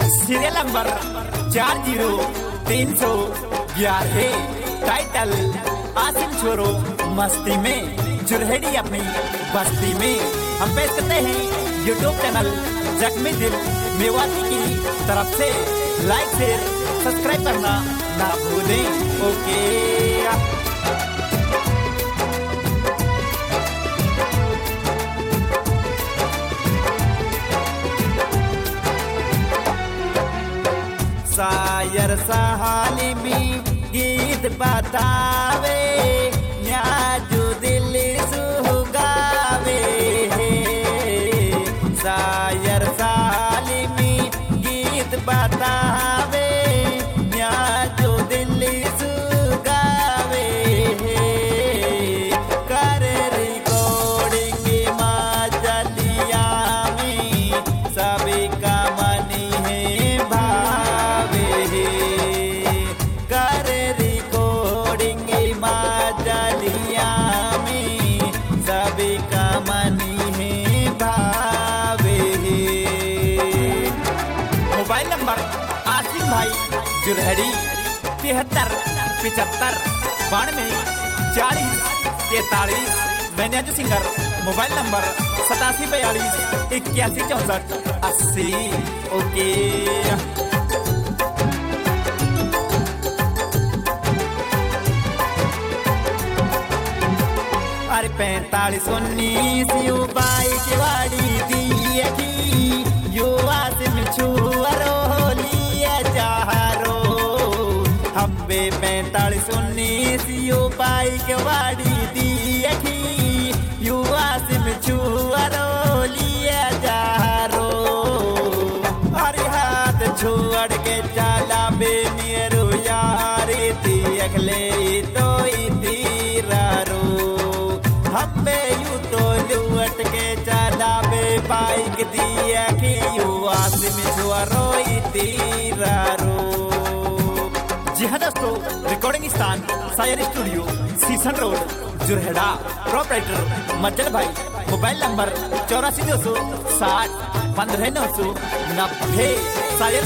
Serial number 40311 title आसिम छोरो मस्ती में जुरहेड़ी अपनी बस्ती में। हम पेश करते हैं यूट्यूब चैनल जख्मी दिल मेवाती की तरफ से। लाइक शेयर सब्सक्राइब करना ना भूलें। ओके शायर सहाली में गीत बतावे न्याजू दिल सुगावे। शायर सहाली में गीत बतावे न्याजू दिल सुगावे। कर रिकॉर्डिंग माजलिया में सभी का मनी है मोबाइल नंबर आसिम भाई जुरहेड़ी 73 75 92 40 43। Manager singer mobile number 8742 81 64 80। ओके अरे 45 19 बाईस वाड़ी दी युवा से मिछुअरो लिया चारो। हम बे 45 19 बाईस वाड़ी दी युवा से मिछुअरो लिया चारो। अरे हाथ छोड़ के चला बे मेरो यारे देख ले तो तीरारो। हम्बे यू तो लुट के चला बे बाइक दिया कि युवा से मिछुआरो तीरारो। जी हाँ दोस्तों, रिकॉर्डिंग स्थान शायर स्टूडियो सीसन रोड जुरहेड़ा। प्रोपराइटर मज्जल भाई। Mobile number 84 260 15 990। शायर